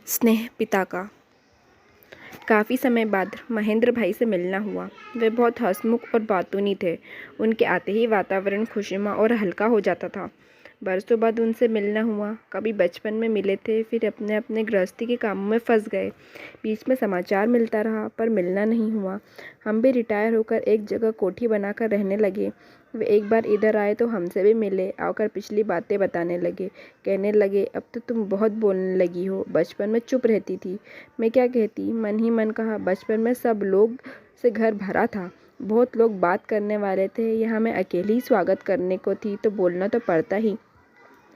स्नेह पिता का। काफ़ी समय बाद महेंद्र भाई से मिलना हुआ। वे बहुत हंसमुख और बातूनी थे। उनके आते ही वातावरण खुशनुमा और हल्का हो जाता था। बरसों बाद उनसे मिलना हुआ। कभी बचपन में मिले थे, फिर अपने अपने गृहस्थी के कामों में फंस गए। बीच में समाचार मिलता रहा, पर मिलना नहीं हुआ। हम भी रिटायर होकर एक जगह कोठी बनाकर रहने लगे। वे एक बार इधर आए तो हमसे भी मिले। आकर पिछली बातें बताने लगे। कहने लगे, अब तो तुम बहुत बोलने लगी हो, बचपन में चुप रहती थी। मैं क्या कहती, मन ही मन कहा, बचपन में सब लोग से घर भरा था, बहुत लोग बात करने वाले थे। यहाँ मैं अकेली ही स्वागत करने को थी, तो बोलना तो पड़ता ही।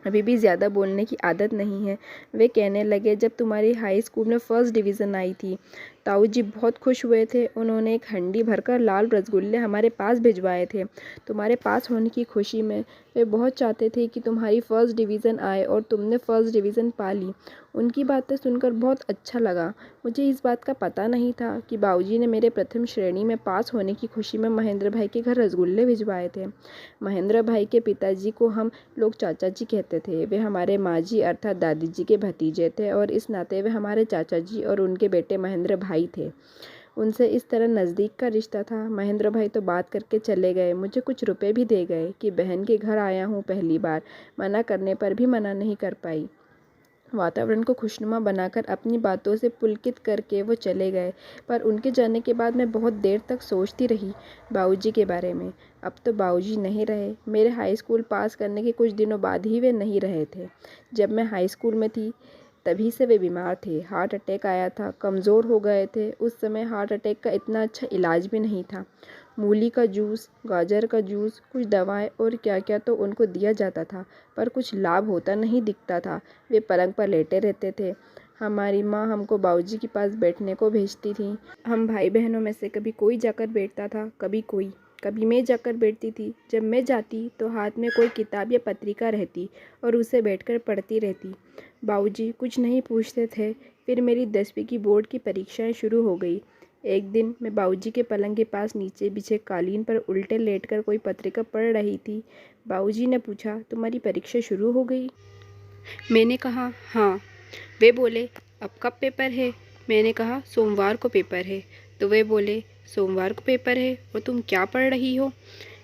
अभी भी ज़्यादा बोलने की आदत नहीं है। वे कहने लगे, जब तुम्हारी हाई स्कूल में फर्स्ट डिवीज़न आई थी, ताऊ जी बहुत खुश हुए थे। उन्होंने एक हंडी भरकर लाल रसगुल्ले हमारे पास भिजवाए थे। तुम्हारे पास होने की खुशी में वे बहुत चाहते थे कि तुम्हारी फर्स्ट डिवीज़न आए, और तुमने फर्स्ट डिवीज़न पा ली। उनकी बातें सुनकर बहुत अच्छा लगा। मुझे इस बात का पता नहीं था कि बाबूजी ने मेरे प्रथम श्रेणी में पास होने की खुशी में महेंद्र भाई के घर रसगुल्ले भिजवाए थे। महेंद्र भाई के पिताजी को हम लोग चाचा जी कहते थे। वे हमारे माँ जी अर्थात दादी जी के भतीजे थे, और इस नाते वे हमारे चाचा जी और उनके बेटे महेंद्र भाई थे। उनसे इस तरह नज़दीक का रिश्ता था। महेंद्र भाई तो बात करके चले गए। मुझे कुछ रुपए भी दे गए कि बहन के घर आया हूँ पहली बार। मना करने पर भी मना नहीं कर पाई। वातावरण को खुशनुमा बनाकर अपनी बातों से पुलकित करके वो चले गए। पर उनके जाने के बाद मैं बहुत देर तक सोचती रही बाबूजी के बारे में। अब तो बाबूजी नहीं रहे। मेरे हाई स्कूल पास करने के कुछ दिनों बाद ही वे नहीं रहे थे। जब मैं हाई स्कूल में थी तभी से वे बीमार थे। हार्ट अटैक आया था, कमज़ोर हो गए थे। उस समय हार्ट अटैक का इतना अच्छा इलाज भी नहीं था। मूली का जूस, गाजर का जूस, कुछ दवाएं और क्या क्या तो उनको दिया जाता था, पर कुछ लाभ होता नहीं दिखता था। वे पलंग पर लेटे रहते थे। हमारी माँ हमको बाबूजी के पास बैठने को भेजती थी। हम भाई बहनों में से कभी कोई जाकर बैठता था, कभी कोई। कभी मैं जाकर बैठती थी। जब मैं जाती तो हाथ में कोई किताब या पत्रिका रहती और उसे बैठकर पढ़ती रहती। बाबूजी कुछ नहीं पूछते थे। फिर मेरी 10वीं की बोर्ड की परीक्षाएं शुरू हो गई। एक दिन मैं बाबूजी के पलंग के पास नीचे बिछे कालीन पर उल्टे लेटकर कोई पत्रिका पढ़ रही थी। बाबूजी ने पूछा, तुम्हारी परीक्षा शुरू हो गई? मैंने कहा, हाँ। वे बोले, अब कब पेपर है? मैंने कहा, सोमवार को पेपर है। तो वे बोले, सोमवार को पेपर है और तुम क्या पढ़ रही हो?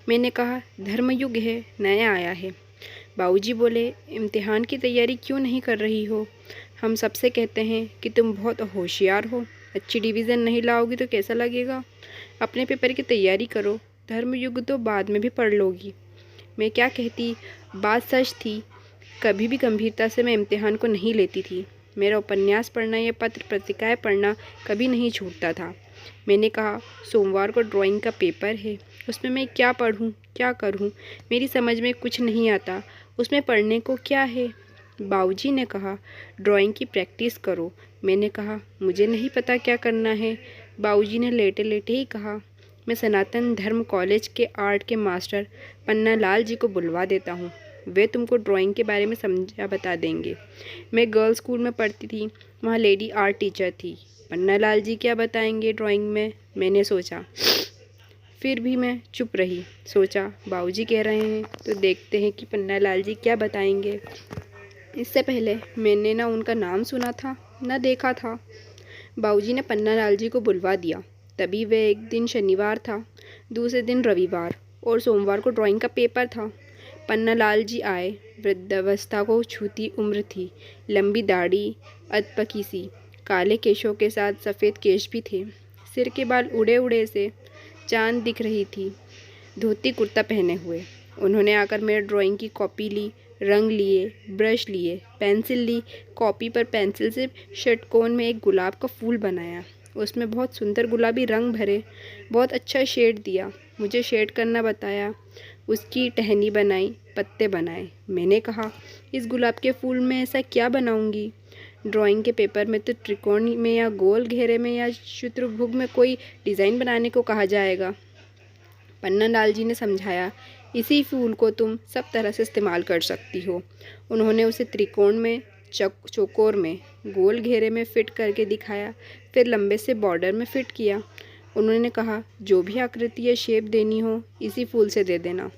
मैंने कहा, धर्मयुग है, नया आया है। बाबूजी बोले, इम्तिहान की तैयारी क्यों नहीं कर रही हो? हम सबसे कहते हैं कि तुम बहुत होशियार हो, अच्छी डिवीज़न नहीं लाओगी तो कैसा लगेगा? अपने पेपर की तैयारी करो, धर्मयुग तो बाद में भी पढ़ लोगी। मैं क्या कहती, बात सच थी। कभी भी गंभीरता से मैं इम्तिहान को नहीं लेती थी। मेरा उपन्यास पढ़ना या पत्र पत्रिकाएँ पढ़ना कभी नहीं छूटता था। मैंने कहा, सोमवार को ड्राइंग का पेपर है, उसमें मैं क्या पढ़ूं, क्या करूं? मेरी समझ में कुछ नहीं आता। उसमें पढ़ने को क्या है? बाबूजी ने कहा, ड्राइंग की प्रैक्टिस करो। मैंने कहा, मुझे नहीं पता क्या करना है। बाबूजी ने लेटे लेटे ही कहा, मैं सनातन धर्म कॉलेज के आर्ट के मास्टर पन्ना लाल जी को बुलवा देता हूँ, वे तुमको ड्राइंग के बारे में समझा बता देंगे। मैं गर्ल्स स्कूल में पढ़ती थी, वहाँ लेडी आर्ट टीचर थी। पन्ना लाल जी क्या बताएंगे ड्राइंग में? मैंने सोचा। फिर भी मैं चुप रही। सोचा, बाबूजी कह रहे हैं तो देखते हैं कि पन्ना लाल जी क्या बताएंगे। इससे पहले मैंने ना उनका नाम सुना था ना देखा था। बाबूजी ने पन्ना लाल जी को बुलवा दिया। तभी वे एक दिन शनिवार था, दूसरे दिन रविवार और सोमवार को ड्राइंग का पेपर था। पन्ना लाल जी आए। वृद्धावस्था को छूती उम्र थी। लंबी दाढ़ी, अधपकी सी, काले केशों के साथ सफ़ेद केश भी थे। सिर के बाल उड़े उड़े से चांद दिख रही थी। धोती कुर्ता पहने हुए उन्होंने आकर मेरे ड्राइंग की कॉपी ली, रंग लिए, ब्रश लिए, पेंसिल ली। कॉपी पर पेंसिल से षटकोण में एक गुलाब का फूल बनाया। उसमें बहुत सुंदर गुलाबी रंग भरे, बहुत अच्छा शेड दिया। मुझे शेड करना बताया, उसकी टहनी बनाई, पत्ते बनाए। मैंने कहा, इस गुलाब के फूल में ऐसा क्या बनाऊंगी? ड्राइंग के पेपर में तो त्रिकोण में या गोल घेरे में या चतुर्भुज में कोई डिज़ाइन बनाने को कहा जाएगा। पन्ना लाल जी ने समझाया, इसी फूल को तुम सब तरह से इस्तेमाल कर सकती हो। उन्होंने उसे त्रिकोण में, चौकोर में, गोल घेरे में फिट करके दिखाया, फिर लंबे से बॉर्डर में फिट किया। उन्होंने कहा, जो भी आकृति या शेप देनी हो इसी फूल से दे देना।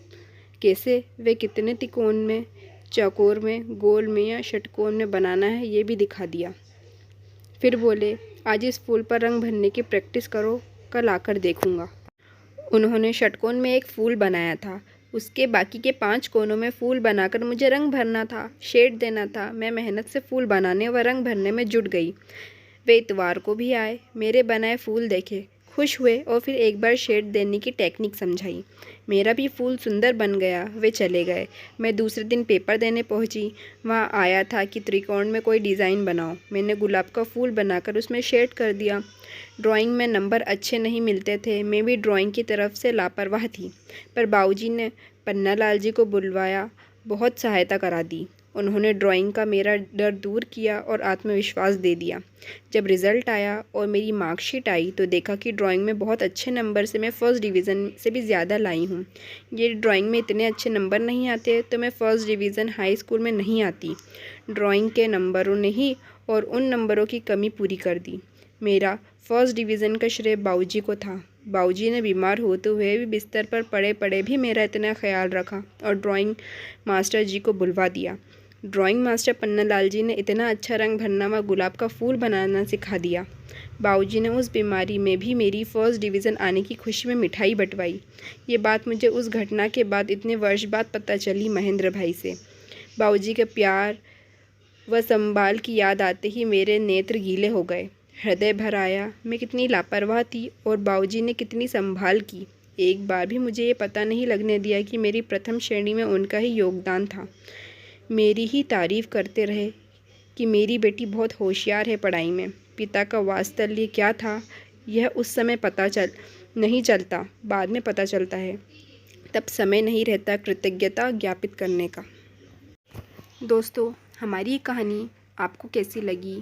कैसे, वे कितने त्रिकोण में, चौकोर में, गोल में या षटकोण में बनाना है ये भी दिखा दिया। फिर बोले, आज इस फूल पर रंग भरने की प्रैक्टिस करो, कल आकर देखूंगा। उन्होंने षटकोण में एक फूल बनाया था। उसके बाकी के 5 कोनों में फूल बनाकर मुझे रंग भरना था, शेड देना था। मैं मेहनत से फूल बनाने व रंग भरने में जुट गई। वे इतवार को भी आए, मेरे बनाए फूल देखे, खुश हुए और फिर एक बार शेड देने की टेक्निक समझाई। मेरा भी फूल सुंदर बन गया। वे चले गए। मैं दूसरे दिन पेपर देने पहुंची। वहाँ आया था कि त्रिकोण में कोई डिज़ाइन बनाओ। मैंने गुलाब का फूल बनाकर उसमें शेड कर दिया। ड्राइंग में नंबर अच्छे नहीं मिलते थे। मैं भी ड्राइंग की तरफ से लापरवाह थी, पर बाबूजी ने पन्नालाल जी को बुलवाया, बहुत सहायता करा दी। उन्होंने ड्राइंग का मेरा डर दूर किया और आत्मविश्वास दे दिया। जब रिज़ल्ट आया और मेरी मार्कशीट आई तो देखा कि ड्राइंग में बहुत अच्छे नंबर से मैं फ़र्स्ट डिवीज़न से भी ज़्यादा लाई हूँ। ये ड्राइंग में इतने अच्छे नंबर नहीं आते तो मैं फ़र्स्ट डिवीज़न हाई स्कूल में नहीं आती। ड्राइंग के नंबरों ने ही और उन नंबरों की कमी पूरी कर दी। मेरा फर्स्ट डिवीज़न का श्रेय बाबूजी को था। बाबूजी ने बीमार होते हुए भी बिस्तर पर पड़े पड़े भी मेरा इतना ख्याल रखा और ड्राइंग मास्टर जी को बुलवा दिया। ड्राइंग मास्टर पन्नालाल जी ने इतना अच्छा रंग भरना व गुलाब का फूल बनाना सिखा दिया। बाबूजी ने उस बीमारी में भी मेरी फर्स्ट डिवीज़न आने की खुशी में मिठाई बंटवाई। ये बात मुझे उस घटना के बाद इतने वर्ष बाद पता चली महेंद्र भाई से। बाबूजी के प्यार व संभाल की याद आते ही मेरे नेत्र गीले हो गए, हृदय भर आया। मैं कितनी लापरवाह थी और बाबूजी ने कितनी संभाल की। एक बार भी मुझे ये पता नहीं लगने दिया कि मेरी प्रथम श्रेणी में उनका ही योगदान था। मेरी ही तारीफ़ करते रहे कि मेरी बेटी बहुत होशियार है पढ़ाई में। पिता का वात्सल्य क्या था यह उस समय नहीं चलता, बाद में पता चलता है। तब समय नहीं रहता कृतज्ञता ज्ञापित करने का। दोस्तों, हमारी ये कहानी आपको कैसी लगी?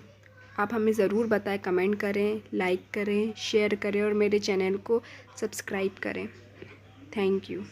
आप हमें ज़रूर बताएं, कमेंट करें, लाइक करें, शेयर करें और मेरे चैनल को सब्सक्राइब करें। Thank you.